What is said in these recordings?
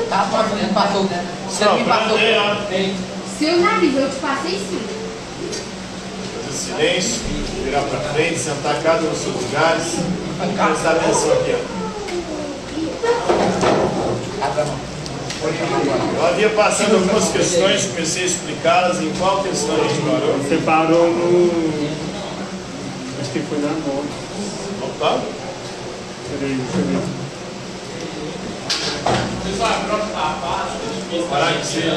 Tá, ele passou. Se ele me passou. Seu nariz, eu te passei sim. Silêncio, virar para frente, sentar cada um nos seus lugares. Prestar atenção aqui, ó. Eu havia passado algumas questões, comecei a explicá-las. Em qual questão a gente parou? Você parou no... Acho que foi na nota. Opa! Peraí, deixa eu ver. Pessoal, a prova tá fácil, difícil. Parar de ser.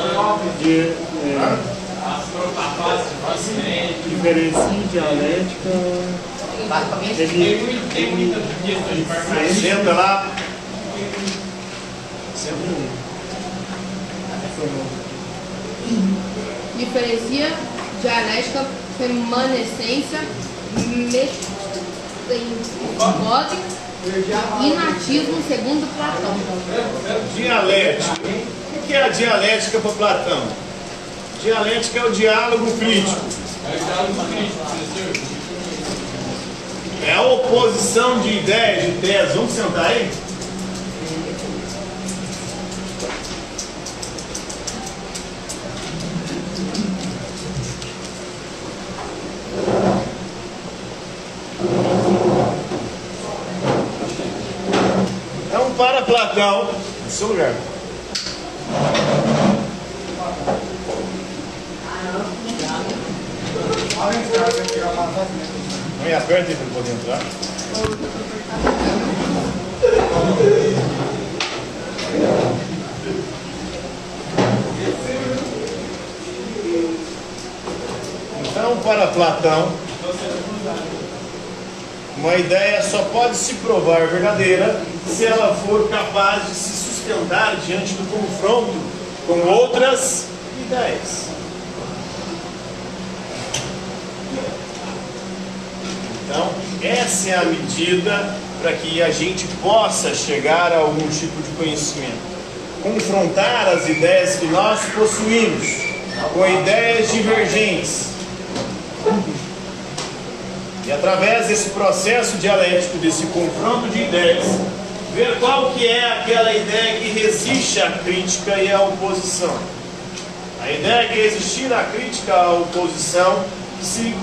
A prova tá fácil, Diferencie dialética. Tem muita questão de permanência. Senta lá. Senta. Diferencia dialética, permanência, metempódico e natismo segundo Platão. Dialética. O que é a dialética para Platão? Dialética é o diálogo crítico. É a oposição de ideias, de teses. Vamos sentar aí? Então, para Platão, no seu lugar. Não me aperte para ele poder entrar. Então, para Platão, uma ideia só pode se provar verdadeira se ela for capaz de se sustentar diante do confronto com outras ideias. Então, essa é a medida para que a gente possa chegar a algum tipo de conhecimento. Confrontar as ideias que nós possuímos com ideias divergentes. E através desse processo dialético, desse confronto de ideias, ver qual que é aquela ideia que resiste à crítica e à oposição. A ideia que resistir à crítica, à oposição, se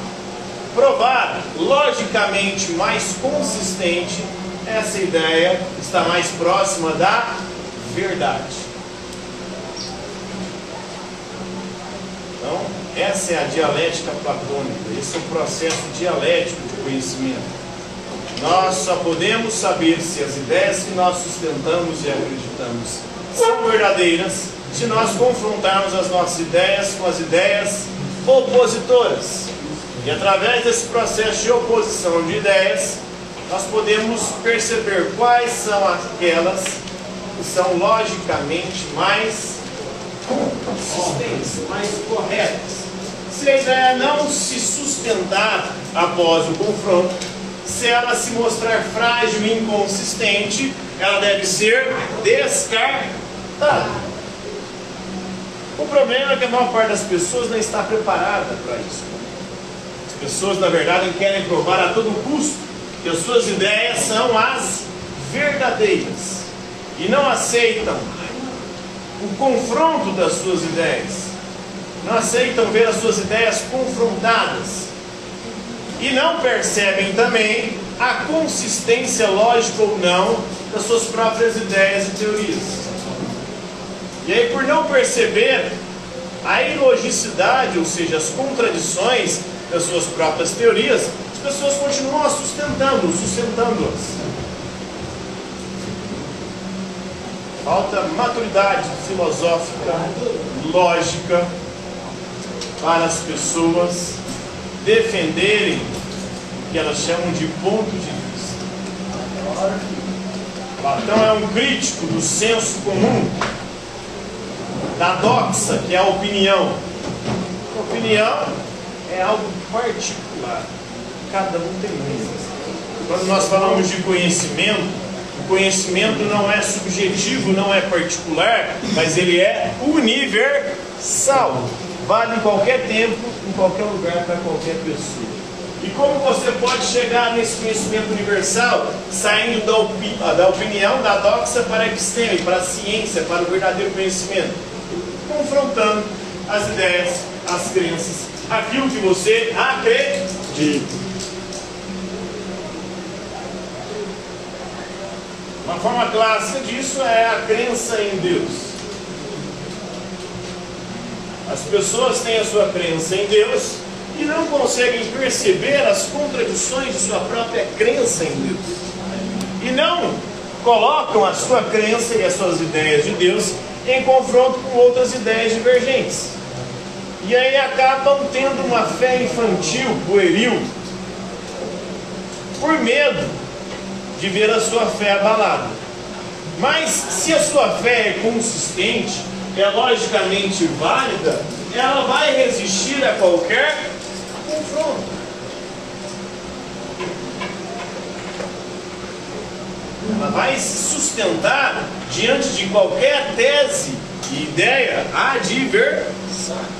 provar logicamente mais consistente, essa ideia está mais próxima da verdade. Então, essa é a dialética platônica, esse é o processo dialético de conhecimento. Nós só podemos saber se as ideias que nós sustentamos e acreditamos são verdadeiras se nós confrontarmos as nossas ideias com as ideias opositoras. E através desse processo de oposição de ideias, nós podemos perceber quais são aquelas que são logicamente mais consistentes, mais corretas. Se a ideia não se sustentar após o confronto, se ela se mostrar frágil e inconsistente, ela deve ser descartada. O problema é que a maior parte das pessoas não está preparada para isso. As pessoas, na verdade, querem provar a todo custo que as suas ideias são as verdadeiras e não aceitam o confronto das suas ideias, não aceitam ver as suas ideias confrontadas e não percebem também a consistência lógica ou não das suas próprias ideias e teorias. E aí, por não perceber a ilogicidade, ou seja, as contradições das suas próprias teorias, as pessoas continuam sustentando-as. Falta maturidade filosófica, lógica, para as pessoas defenderem o que elas chamam de ponto de vista. Platão é um crítico do senso comum, da doxa, que é a opinião. A opinião é algo particular. Cada um tem uma. Quando nós falamos de conhecimento, o conhecimento não é subjetivo, não é particular, mas ele é universal. Vale em qualquer tempo, em qualquer lugar, para qualquer pessoa. E como você pode chegar nesse conhecimento universal saindo da opinião da doxa para a episteme, para a ciência, para o verdadeiro conhecimento? Confrontando as ideias, as crenças, aquilo que você acredita. Uma forma clássica disso é a crença em Deus. As pessoas têm a sua crença em Deus e não conseguem perceber as contradições de sua própria crença em Deus. E não colocam a sua crença e as suas ideias de Deus em confronto com outras ideias divergentes. E aí acabam tendo uma fé infantil, pueril, por medo de ver a sua fé abalada. Mas se a sua fé é consistente, é logicamente válida, ela vai resistir a qualquer confronto. Ela vai se sustentar diante de qualquer tese e ideia adversária.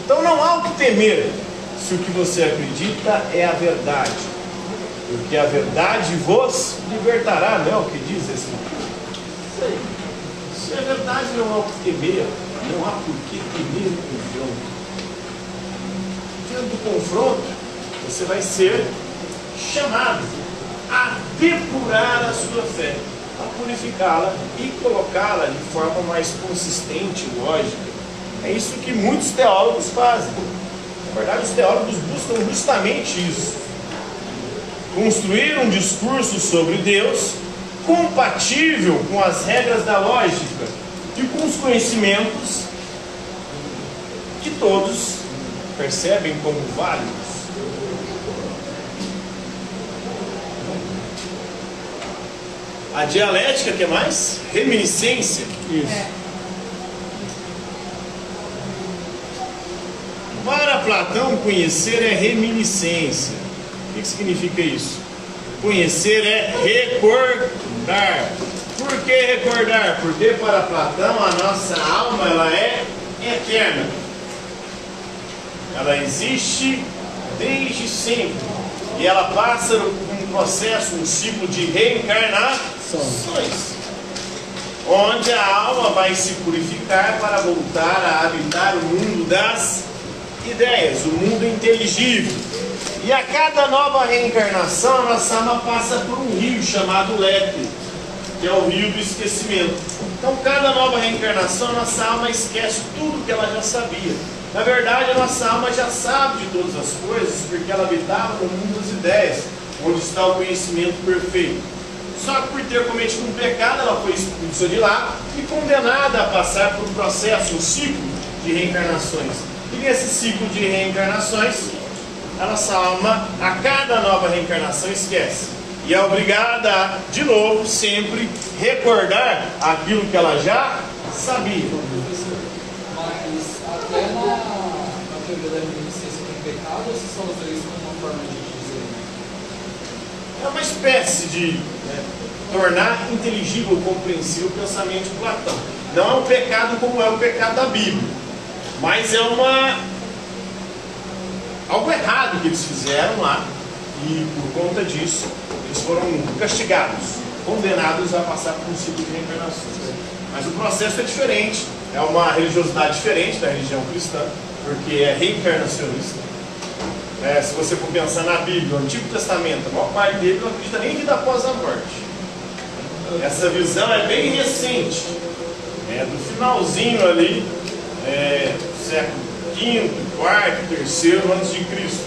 Então não há o que temer se o que você acredita é a verdade, porque a verdade vos libertará, não é o que diz esse livro? Se é verdade, não há o que temer, não há por que temer o confronto. Diante do confronto, você vai ser chamado a depurar a sua fé, a purificá-la e colocá-la de forma mais consistente, lógica. É isso que muitos teólogos fazem. Na verdade, os teólogos buscam justamente isso: construir um discurso sobre Deus compatível com as regras da lógica e com os conhecimentos que todos percebem como válidos. A dialética, que é mais? Reminiscência. Isso. Para Platão, conhecer é reminiscência. O que significa isso? Conhecer é recordar. Por que recordar? Porque para Platão a nossa alma ela é eterna. Ela existe desde sempre. E ela passa por um processo, um ciclo de reencarnações, onde a alma vai se purificar para voltar a habitar o mundo das ideias, o mundo inteligível. E a cada nova reencarnação, a nossa alma passa por um rio chamado Lepre, que é o rio do esquecimento. Então, cada nova reencarnação, a nossa alma esquece tudo que ela já sabia. Na verdade, a nossa alma já sabe de todas as coisas, porque ela habitava no mundo das ideias, onde está o conhecimento perfeito. Só que por ter cometido um pecado, ela foi expulsa de lá e condenada a passar por um processo, um ciclo de reencarnações. E nesse ciclo de reencarnações, a nossa alma, a cada nova reencarnação, esquece. E é obrigada a, de novo, sempre recordar aquilo que ela já sabia. Mas até na teoria da reminiscência tem pecado, ou se só usa isso como uma forma de dizer? É uma espécie de tornar inteligível, compreensível o pensamento de Platão. Não é um pecado como é o pecado da Bíblia, mas é algo errado que eles fizeram lá, e por conta disso eles foram castigados, condenados a passar por um ciclo de reencarnações. Mas o processo é diferente, é uma religiosidade diferente da religião cristã, porque é reencarnacionista. Se você for pensar na Bíblia, no Antigo Testamento, a maior parte dele não acredita nem em vida após a morte. Essa visão é bem recente, do finalzinho ali, século V, IV, III antes de Cristo.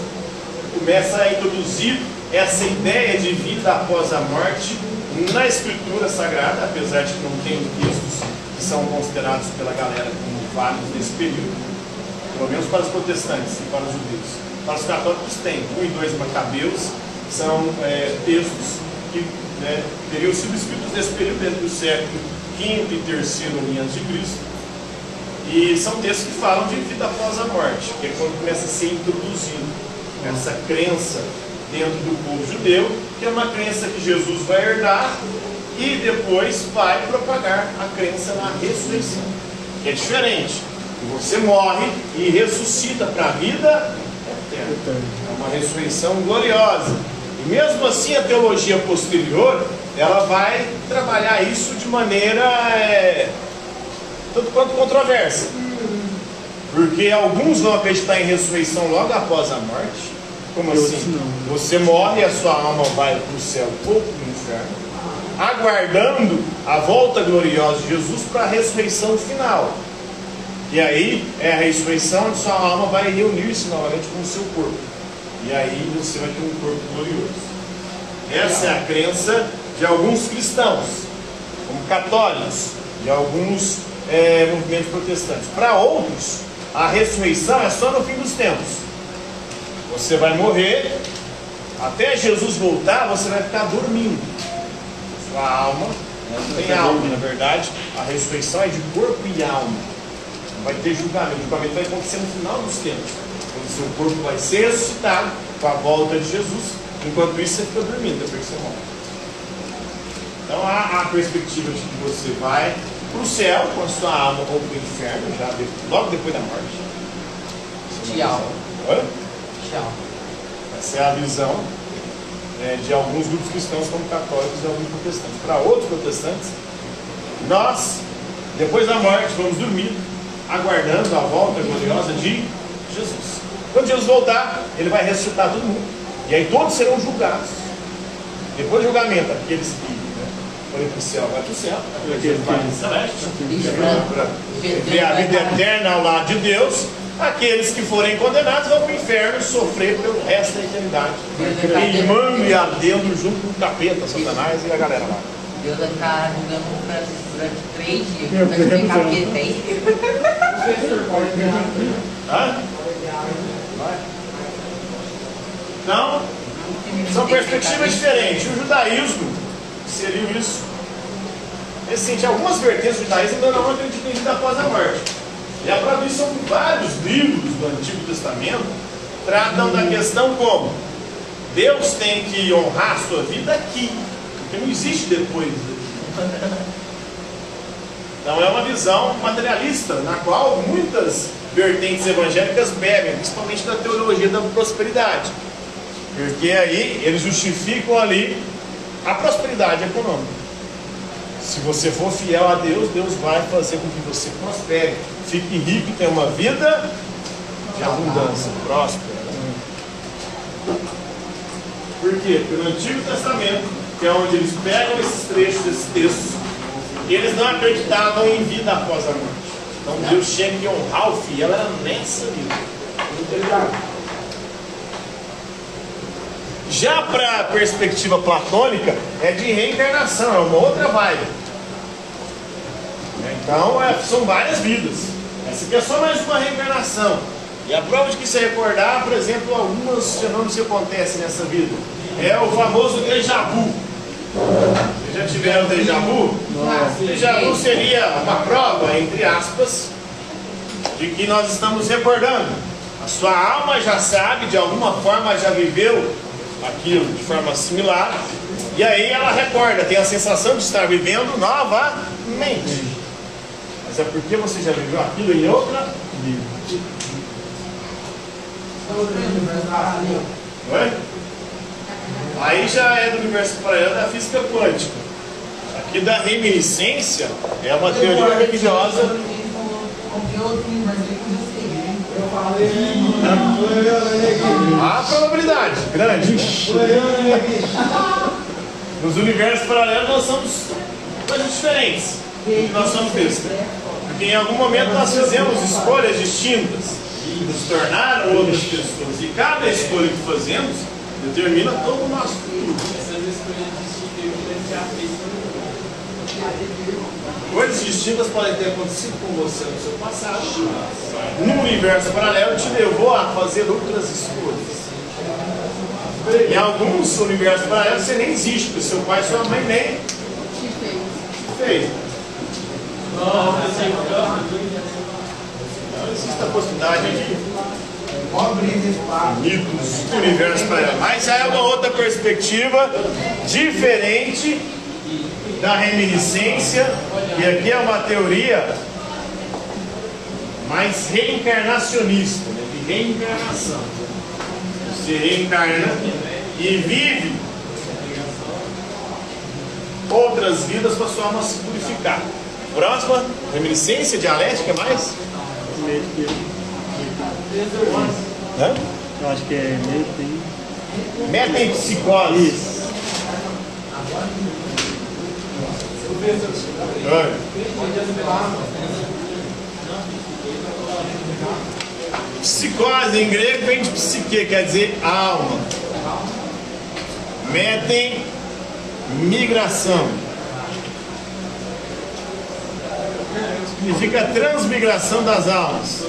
Começa a introduzir essa ideia de vida após a morte na Escritura Sagrada, apesar de que não tem textos que são considerados pela galera como válidos nesse período, pelo menos para os protestantes e para os judeus. Para os católicos tem 1 e 2 Macabeus, são textos que teriam sido escritos nesse período entre o século V e III antes de Cristo. E são textos que falam de vida após a morte, que é quando começa a ser introduzido essa crença dentro do povo judeu, que é uma crença que Jesus vai herdar e depois vai propagar a crença na ressurreição, que é diferente. Você morre e ressuscita para a vida eterna. É uma ressurreição gloriosa. E mesmo assim a teologia posterior, ela vai trabalhar isso de maneira tanto quanto controversa. Porque alguns vão acreditar em ressurreição logo após a morte. Como assim? Você morre e a sua alma vai para o céu ou para o inferno, aguardando a volta gloriosa de Jesus para a ressurreição final. E aí é a ressurreição onde sua alma vai reunir-se novamente com o seu corpo. E aí você vai ter um corpo glorioso. Essa é a crença de alguns cristãos, como católicos, de alguns movimentos protestantes. Para outros, a ressurreição é só no fim dos tempos. Você vai morrer, até Jesus voltar, você vai ficar dormindo. Sua alma, não tem alma, na verdade, a ressurreição é de corpo e alma. Não vai ter julgamento. O julgamento vai acontecer no final dos tempos, quando o seu corpo vai ser ressuscitado com a volta de Jesus. Enquanto isso, você fica dormindo, depois que você morre. Então há a perspectiva de que você vai para o céu com a sua alma ou para o inferno, logo depois da morte. Tchau. Oi? Tchau. Essa é a visão de alguns grupos cristãos, como católicos e alguns protestantes. Para outros protestantes, nós, depois da morte, vamos dormir, aguardando a volta gloriosa de Jesus. Quando Jesus voltar, ele vai ressuscitar todo mundo. E aí todos serão julgados. Depois do julgamento, aqueles que forem para o céu, vai para o céu. Aqueles que vão para o celeste, para viver a vida eterna ao lado de Deus. Aqueles que forem condenados vão para o inferno sofrer pelo resto da eternidade, queimando e ardendo junto com o capeta, Satanás e a galera lá. Deus vai ficar julgando o Francisco durante 3 dias. Vai ver capeta aí. Hã? Não, são perspectivas diferentes. O judaísmo seria isso. Assim, algumas vertentes do judaísmo ainda não acreditam em vida após a morte. E a prova disso são vários livros do Antigo Testamento tratam da questão como Deus tem que honrar a sua vida aqui, porque não existe depois. Então é uma visão materialista, na qual muitas vertentes evangélicas bebem, principalmente da teologia da prosperidade. Porque aí eles justificam ali a prosperidade econômica. Se você for fiel a Deus, Deus vai fazer com que você prospere, fique rico e tenha uma vida de abundância, próspera. Por quê? Porque no Antigo Testamento, que é onde eles pegam esses trechos, esses textos, eles não acreditavam em vida após a morte. Então Deus tinha que honrar o fiel, era nessa vida. Já para a perspectiva platônica, é de reencarnação, é uma outra vibe. Então, são várias vidas. Essa aqui é só mais uma reencarnação. E a prova de que se recordar, por exemplo, alguns fenômenos que acontecem nessa vida. É o famoso déjà vu. Vocês já tiveram déjà vu? Déjà vu seria uma prova, entre aspas, de que nós estamos recordando. A sua alma já sabe, de alguma forma já viveu aquilo de forma similar, e aí ela recorda, tem a sensação de estar vivendo novamente. Mas é porque você já viveu aquilo em outra vida. Não é? Aí já é do universo paralelo da física quântica. Aqui da reminiscência é uma teoria religiosa. Há probabilidade grande. Nos universos paralelos nós somos coisas diferentes do que nós somos besta. Porque em algum momento nós fizemos escolhas distintas, nos tornaram outras pessoas. E cada escolha que fazemos determina todo o nosso futuro. Essas escolhas distintas que já fez. Coisas distintas podem ter acontecido com você no seu passado. No universo paralelo te levou a fazer outras escolhas. Em alguns universos paralelos você nem existe, porque seu pai e sua mãe nem fez. Não existe a possibilidade de mitos do universo paralelo. Mas já é uma outra perspectiva diferente da reminiscência, e aqui é uma teoria mais reencarnacionista, né, de reencarnação. se reencarna e vive outras vidas para sua alma se purificar. Próxima, reminiscência dialética, mais? Hã? Eu acho que é Metempsicose. Isso. Psicose em grego vem de psique, quer dizer alma. Metem, migração. Significa transmigração das almas.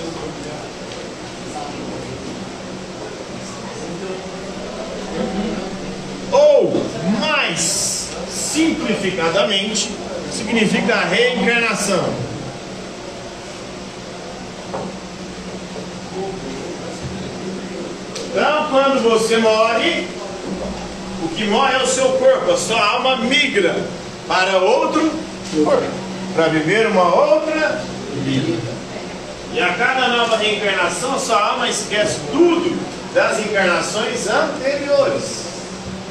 Ou, mais simplificadamente, significa reencarnação. Então, quando você morre, o que morre é o seu corpo, a sua alma migra para outro corpo, para viver uma outra vida. E a cada nova reencarnação, a sua alma esquece tudo das encarnações anteriores,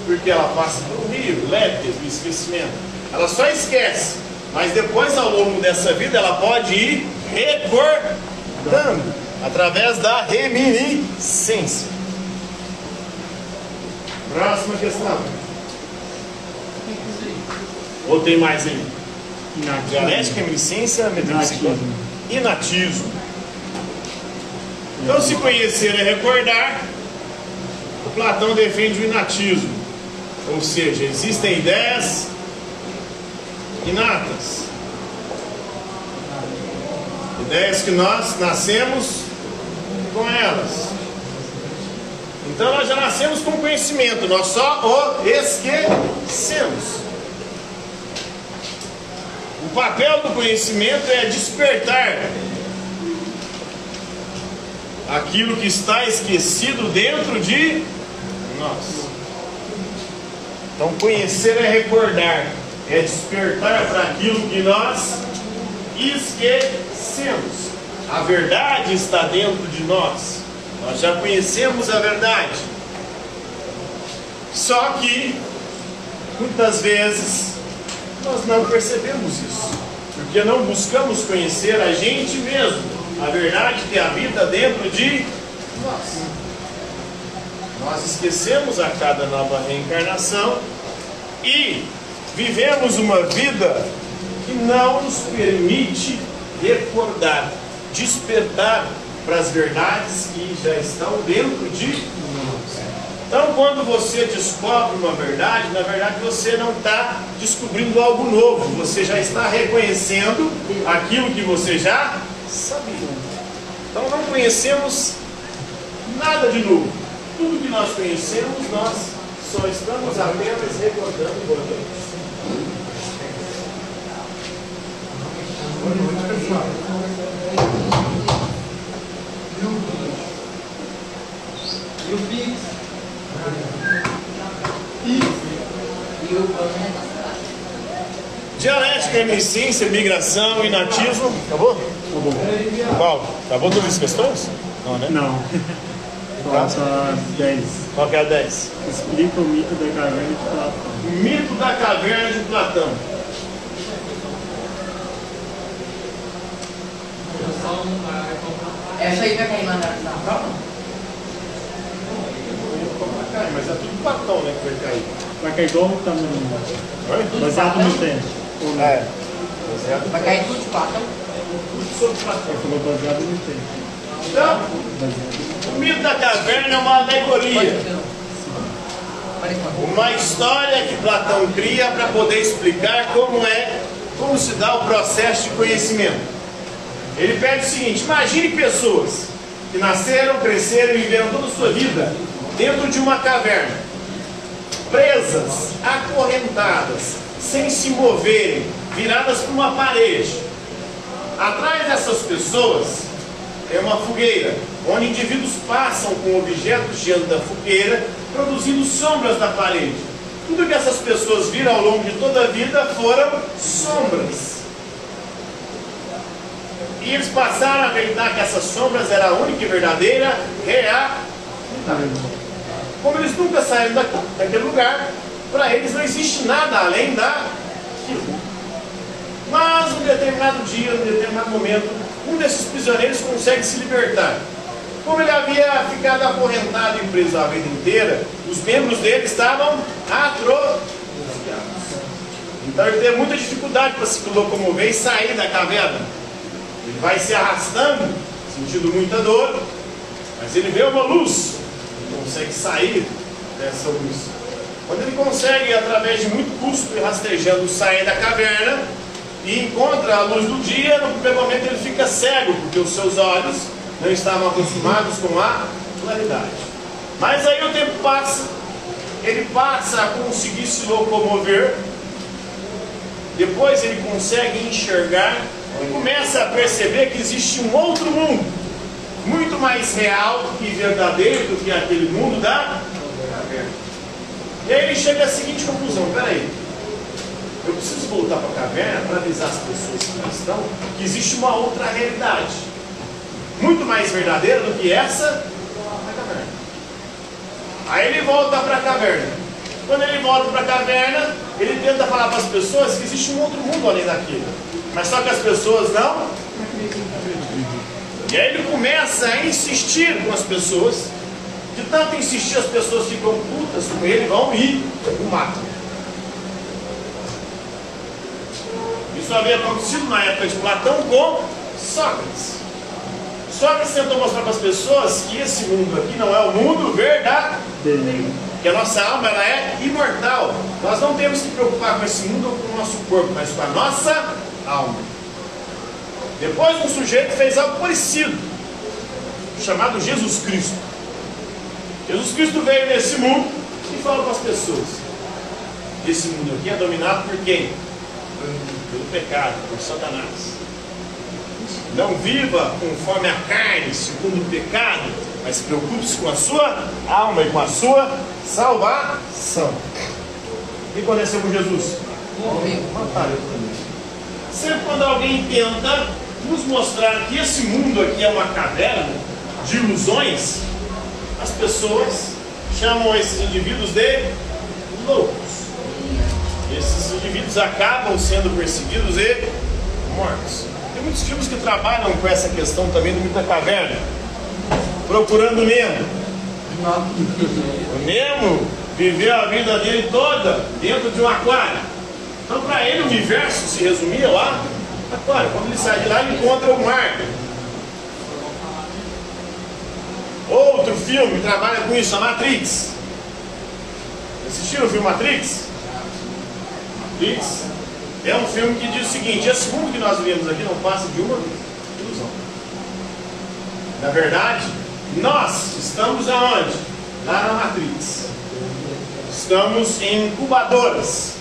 porque ela passa por um rio, lépter, do esquecimento. Ela só esquece, mas depois, ao longo dessa vida, ela pode ir recordando, através da reminiscência. Próxima questão. Ou tem mais aí? Dialética, reminiscência, metempsicose. Inatismo. Então, se conhecer é recordar, o Platão defende o inatismo. Ou seja, existem ideias inatas. Ideias que nós nascemos com elas. Então nós já nascemos com conhecimento, nós só o esquecemos. O papel do conhecimento é despertar aquilo que está esquecido dentro de nós. Então conhecer é recordar, é despertar para aquilo que nós esquecemos. A verdade está dentro de nós. Nós já conhecemos a verdade. Só que muitas vezes nós não percebemos isso, porque não buscamos conhecer a gente mesmo, a verdade que habita dentro de nós. Nós esquecemos a cada nova reencarnação e vivemos uma vida que não nos permite recordar, despertar para as verdades que já estão dentro de nós. Então, quando você descobre uma verdade, na verdade você não está descobrindo algo novo, você já está reconhecendo aquilo que você já sabia. Então, não conhecemos nada de novo. Tudo que nós conhecemos, nós só estamos apenas recordando e voltando. Boa noite, pessoal. E o Pix? Dialética, reminiscência, migração, inatismo. Acabou? Acabou. Qual? Acabou todas as questões? Não, né? Não. Falta 10. Qual que é a 10? Explica o mito da caverna de Platão. Mito da caverna de Platão. Essa aí vai cair na prova? Mas é tudo Platão, né, que vai cair. Vai cair igual tá no... Baseado no teste. Ou não? É. Vai cair tudo de Platão? Tudo sobre Platão. Ele falou baseado no teste. Então, o mito da caverna é uma alegoria. Uma história que Platão cria para poder explicar como se dá o processo de conhecimento. Ele pede o seguinte: imagine pessoas que nasceram, cresceram e viveram toda a sua vida dentro de uma caverna, presas, acorrentadas, sem se moverem, viradas para uma parede. Atrás dessas pessoas é uma fogueira, onde indivíduos passam com objetos diante da fogueira, produzindo sombras na parede. Tudo que essas pessoas viram ao longo de toda a vida foram sombras. E eles passaram a acreditar que essas sombras eram a única e verdadeira realidade. como eles nunca saíram daquele lugar, para eles não existe nada além daquilo. Mas, num determinado dia, num determinado momento, um desses prisioneiros consegue se libertar. Como ele havia ficado acorrentado e preso a vida inteira, os membros dele estavam atrofiados. Então ele teve muita dificuldade para se locomover e sair da caverna. Ele vai se arrastando, sentindo muita dor, mas ele vê uma luz, ele consegue sair dessa luz. Quando ele consegue, através de muito custo e rastejando, sair da caverna e encontra a luz do dia, no primeiro momento ele fica cego, porque os seus olhos não estavam acostumados com a claridade. Mas aí o tempo passa, ele passa a conseguir se locomover, depois ele consegue enxergar e começa a perceber que existe um outro mundo, muito mais real e verdadeiro do que aquele mundo da caverna. E aí ele chega à seguinte conclusão: peraí, eu preciso voltar para a caverna para avisar as pessoas que lá estão que existe uma outra realidade, muito mais verdadeira do que essa da caverna. Aí ele volta para a caverna. Quando ele volta para a caverna, ele tenta falar para as pessoas que existe um outro mundo além daquilo, mas só que as pessoas não acreditam. E aí ele começa a insistir com as pessoas. De tanto insistir, as pessoas ficam putas com ele, vão e o matam. Isso havia acontecido na época de Platão com Sócrates. Sócrates tentou mostrar para as pessoas que esse mundo aqui não é o mundo verdadeiro, que a nossa alma ela é imortal. Nós não temos que preocupar com esse mundo ou com o nosso corpo, mas com a nossa alma. Depois um sujeito fez algo parecido, chamado Jesus Cristo. Jesus Cristo veio nesse mundo e falou para as pessoas: esse mundo aqui é dominado por quem? Pelo pecado, por Satanás. Não viva conforme a carne, segundo o pecado, mas preocupe-se com a sua alma e com a sua salvação. O que aconteceu com Jesus? Mataram ele também. Sempre quando alguém tenta nos mostrar que esse mundo aqui é uma caverna de ilusões, as pessoas chamam esses indivíduos de loucos. Esses indivíduos acabam sendo perseguidos e mortos. Tem muitos filmes que trabalham com essa questão também do mito da caverna. Procurando Nemo. O Nemo viveu a vida dele toda dentro de um aquário. Então para ele o universo se resumia lá no aquário. Quando ele sai de lá, ele encontra o mar. Outro filme que trabalha com isso, a Matrix. Assistiram o filme Matrix? Matrix é um filme que diz o seguinte: esse mundo que nós vivemos aqui não passa de uma ilusão. Na verdade, nós estamos aonde? Lá na Matrix. Estamos em incubadoras,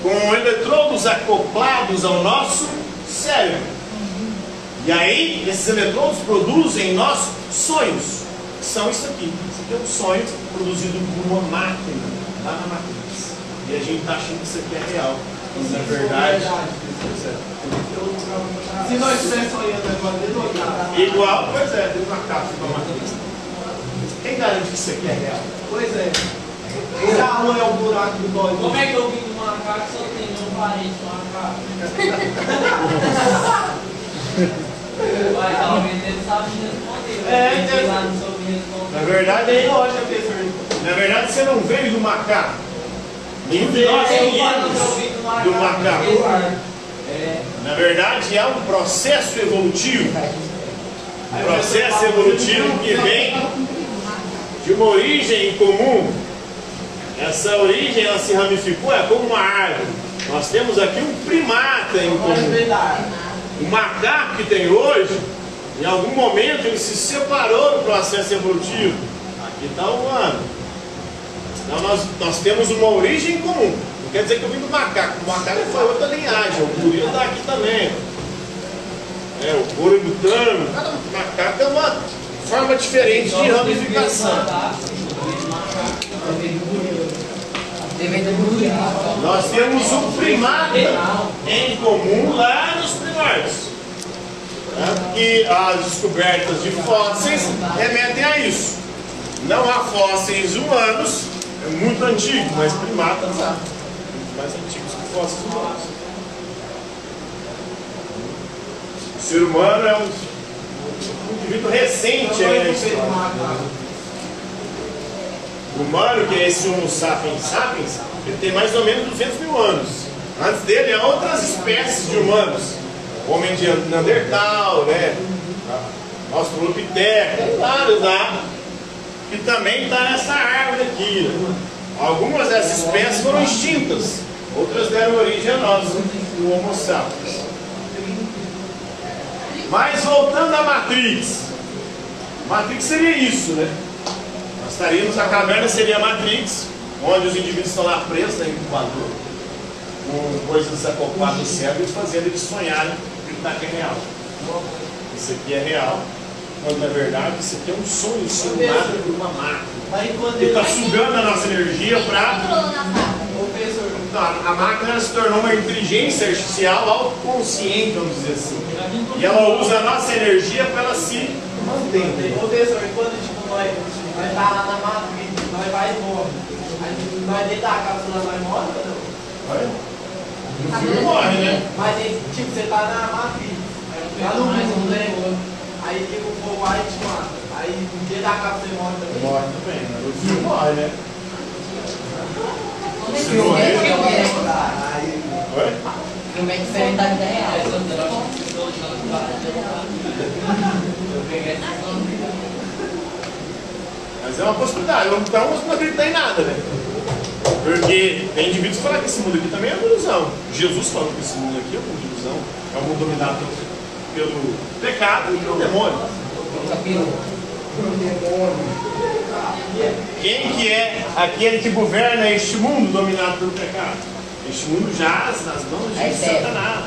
com eletrodos acoplados ao nosso cérebro. E aí, esses eletrodos produzem nossos sonhos, que são isso aqui. Isso aqui é um sonho produzido por uma máquina lá na Matrix. E a gente está achando que isso aqui é real. Mas na verdade, se nós estivéssemos sonhando agora, igual, pois é, dentro da capa da Matrix. Quem garante que isso aqui é real? pois é. Esse alma é o buraco do dói. Como é que eu vim do macaco só tem meu parente macaco? Mas talvez ele sabe responder. Ele lá não soube responder. Na verdade, Tem lógica, professor. na verdade, você não veio do macaco. Nenhum de nós viemos do macaco. Na verdade, é um processo evolutivo. Um processo evolutivo que vem de uma origem comum. Essa origem ela se ramificou, é como uma árvore. Nós temos aqui um primata em comum. O macaco que tem hoje, em algum momento ele se separou do processo evolutivo. Aqui está o humano. Então nós temos uma origem comum. Não quer dizer que eu vim do macaco. O macaco foi outra linhagem. O gorila está aqui também. O orangutano. Cada macaco é uma forma diferente de ramificação. Nós temos um primata em comum lá nos primórdios. E as descobertas de fósseis remetem a isso. Não há fósseis humanos, é muito antigo, mas primatas há. Muito mais antigos que fósseis humanos. O ser humano é um indivíduo recente aí na história. O humano, que é esse Homo sapiens sapiens, ele tem mais ou menos 200 mil anos. Antes dele há outras espécies de humanos. O homem de Neandertal, né? Australopiteca, tem vários lá. Que também está nessa árvore aqui. Né? Algumas dessas espécies foram extintas. Outras deram origem a nós, o Homo sapiens. Mas voltando à Matrix. Matrix seria isso, né? Nós estaríamos, a caverna seria a Matrix, onde os indivíduos estão lá presos na incubadora, com coisas acopladas no cérebro e fazendo eles sonharem que isso aqui é real. Isso aqui é real, quando na verdade isso aqui é um sonho simulado por uma máquina. Ele está sugando a nossa energia para... A máquina se tornou uma inteligência artificial autoconsciente, vamos dizer assim. E ela usa a nossa energia para ela se manter. Professor, quando tipo, nós tá lá na Matrix, nós vai e morre. Aí nós dentro da cápsula nós morre ou não? No filme morre, né? Mas tipo, você tá na Matrix, lá no mundo, né? Aí tipo, o povo aí te mata. Aí dentro da cápsula você morre também. Morre também, né? No filme morre, né? Filme é Oi? Filme é diferente da vida real. Mas é uma possibilidade, então não acreditar em nada, né? Porque tem indivíduos que falam que esse mundo aqui também é uma ilusão. Jesus falou que esse mundo aqui é uma ilusão, é um mundo dominado pelo pecado e pelo demônio. Quem que é aquele que governa este mundo dominado pelo pecado? Este mundo jaz nas mãos de Satanás.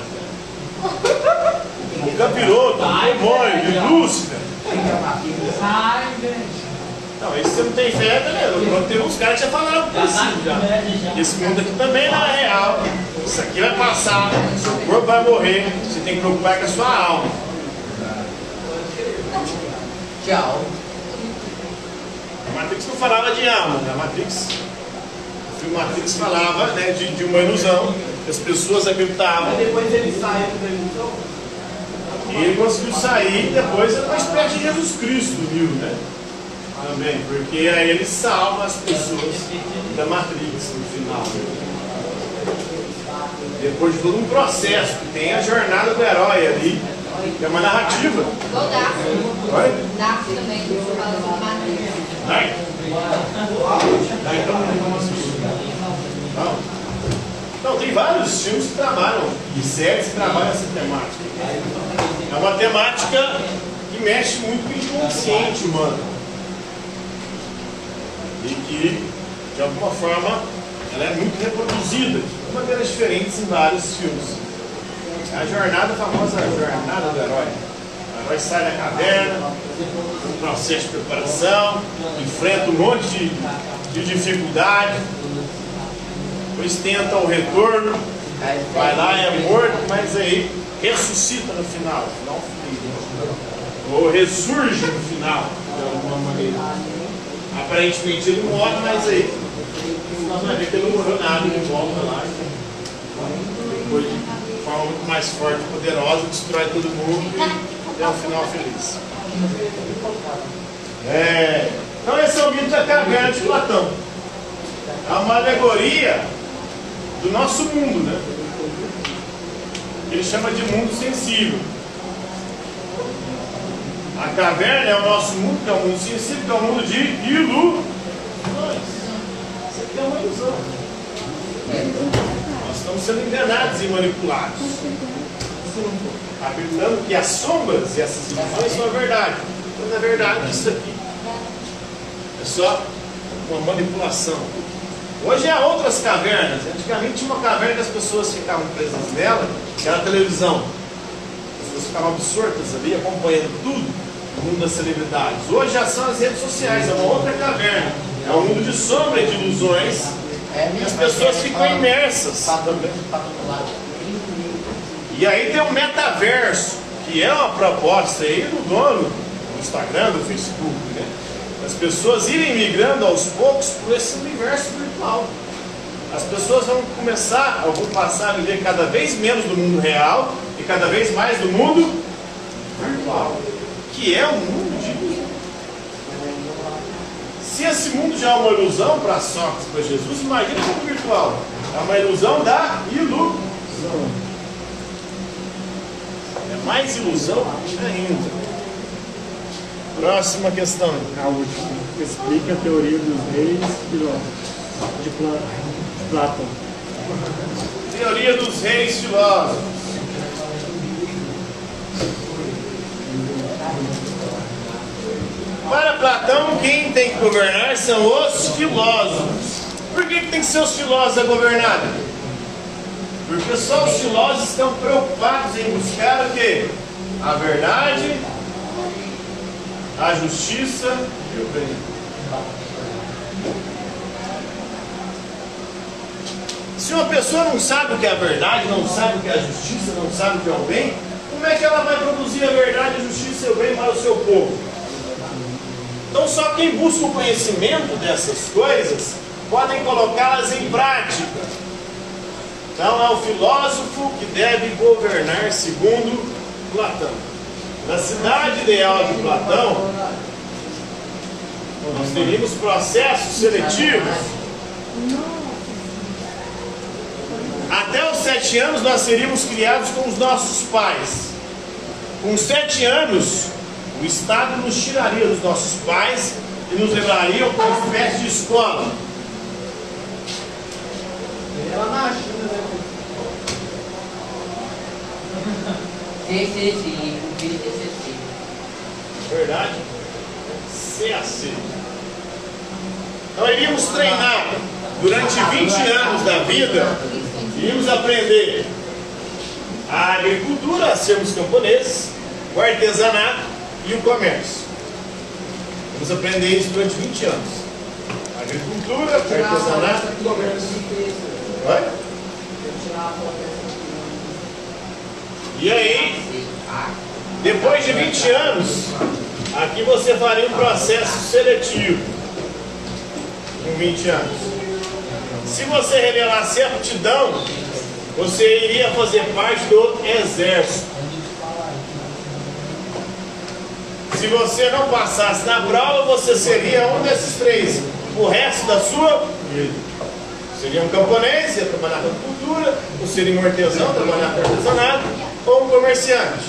O capiroto, o demônio, de Lúcifer. Não, esse você não tem fé, beleza. Tem uns caras que já falaram por cima já. Esse mundo aqui também não é real. Isso aqui vai passar, seu corpo vai morrer. Você tem que preocupar com a sua alma. Tchau. A Matrix não falava de alma, né? A Matrix, o filme Matrix falava, né, de uma ilusão, que as pessoas acreditavam. Mas depois ele saiu da ilusão. E ele conseguiu sair, depois era uma espécie de Jesus Cristo, viu, né? Também, porque aí ele salva as pessoas da Matrix no final. Depois de todo um processo, que tem a jornada do herói ali, que é uma narrativa. Igual Dark. Oi? Dark também, que você fala sobre Matrix. Vai? Então, tem vários filmes que trabalham, e séries que trabalham essa temática. É uma temática que mexe muito com o inconsciente humano. E que, de alguma forma, ela é muito reproduzida de maneiras diferentes em vários filmes. A jornada, a famosa jornada do herói. O herói sai da caverna, um processo de preparação, enfrenta um monte de dificuldade, depois tenta o retorno, vai lá, é morto, mas aí ressuscita no final, ou ressurge no final, de alguma maneira. Aparentemente ele morre, mas aí nós vamos ver que ele não morreu nada, ele volta lá e depois de forma muito mais forte e poderosa, destrói todo mundo e é um final feliz. Então esse é o mito da caverna de Platão. É uma alegoria do nosso mundo, né? Ele chama de mundo sensível. A caverna é o nosso mundo, que é o mundo sensível, que é o mundo de ilusões. Isso aqui é uma ilusão. Nós estamos sendo enganados e manipulados, acreditando que as sombras e essas ilusões são a verdade. Mas na verdade isso aqui é só uma manipulação. Hoje há outras cavernas. Antigamente tinha uma caverna que as pessoas ficavam presas nela, que era a televisão. As pessoas ficavam absortas ali, acompanhando tudo no mundo das celebridades. Hoje já são as redes sociais, é uma outra caverna. É um mundo de sombra e de ilusões. E as pessoas ficam imersas também. E aí tem o metaverso, que é uma proposta aí do dono do Instagram, do Facebook, né? as pessoas irem migrando aos poucos por esse universo virtual. As pessoas vão passar a viver cada vez menos do mundo real e cada vez mais do mundo virtual, que é um mundo de ilusão. Se esse mundo já é uma ilusão para Sócrates, para Jesus, imagina o mundo virtual. É uma ilusão da ilusão. É mais ilusão ainda. Próxima questão. A última. Explica a teoria dos reis filósofos de Platão. Teoria dos reis filósofos. Para Platão, quem tem que governar são os filósofos. Por que tem que ser os filósofos a governar? Porque só os filósofos estão preocupados em buscar o quê? A verdade, a justiça e o bem. Se uma pessoa não sabe o que é a verdade, não sabe o que é a justiça, não sabe o que é o bem, como é que ela vai produzir a verdade, a justiça e o bem para o seu povo? Então só quem busca o conhecimento dessas coisas podem colocá-las em prática. Então é o filósofo que deve governar segundo Platão. Na cidade ideal de Platão, nós teríamos processos seletivos. Até os 7 anos nós seríamos criados com os nossos pais. Com 7 anos, o Estado nos tiraria dos nossos pais e nos levaria para uma espécie de escola. Ela na China, né? Sim. Verdade? CAC. Então iríamos treinar durante 20 anos da vida, iríamos aprender a agricultura, a sermos camponeses, o artesanato e o comércio. Vamos aprender isso durante 20 anos. Agricultura, artesanato e comércio. Vai? E aí, depois de 20 anos, aqui você faria um processo seletivo. Com 20 anos. Se você revelasse aptidão, você iria fazer parte do exército. Se você não passasse na prova, você seria um desses 3 o resto da sua vida. Seria um camponês, ia trabalhar com agricultura, ou seria um artesão, trabalhar com artesanato, ou um comerciante.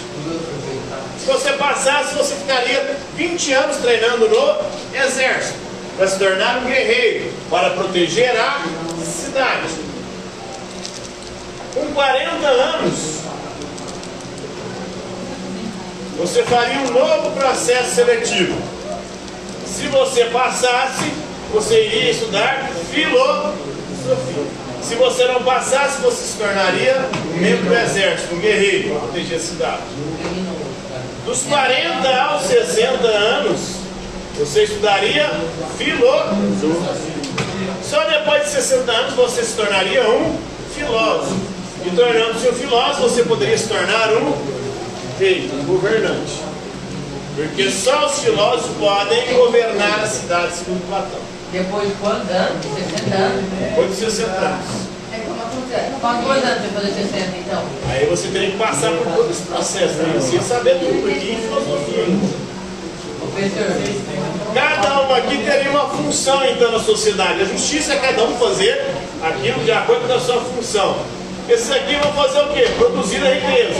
Se você passasse, você ficaria 20 anos treinando no exército, para se tornar um guerreiro, para proteger a cidade. Com 40 anos, você faria um novo processo seletivo. Se você passasse, você iria estudar filosofia. Se você não passasse, você se tornaria um membro do exército, um guerreiro, para proteger a cidade. Dos 40 aos 60 anos, você estudaria filosofia. Só depois de 60 anos você se tornaria um filósofo. E tornando-se um filósofo, você poderia se tornar um rei, um governante. Porque só os filósofos podem governar a cidade segundo Platão. Depois de quantos anos? 60 anos? Depois de 60 anos. Quantos anos você fazer 60 então? Aí você teria que passar por todo esse processo, né? Você ia saber tudo aqui em filosofia. Professor, Cada um aqui teria uma função então na sociedade. A justiça é cada um fazer aquilo de acordo com a sua função. Esses aqui vão fazer o quê? Produzir a riqueza.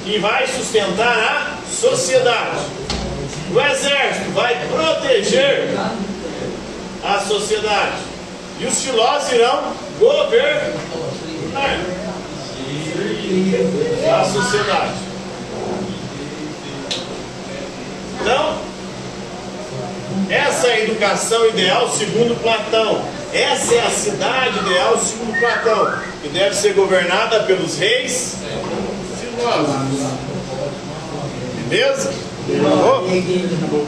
Que vai sustentar a sociedade. O exército vai proteger a sociedade. E os filósofos irão governar a sociedade. Então, essa é a educação ideal segundo Platão. Essa é a cidade ideal segundo Platão, que deve ser governada pelos reis filósofos. Beleza?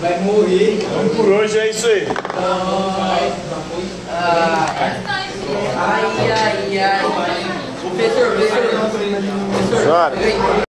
Vai morrer. Então por hoje é isso aí. Professor. Chora.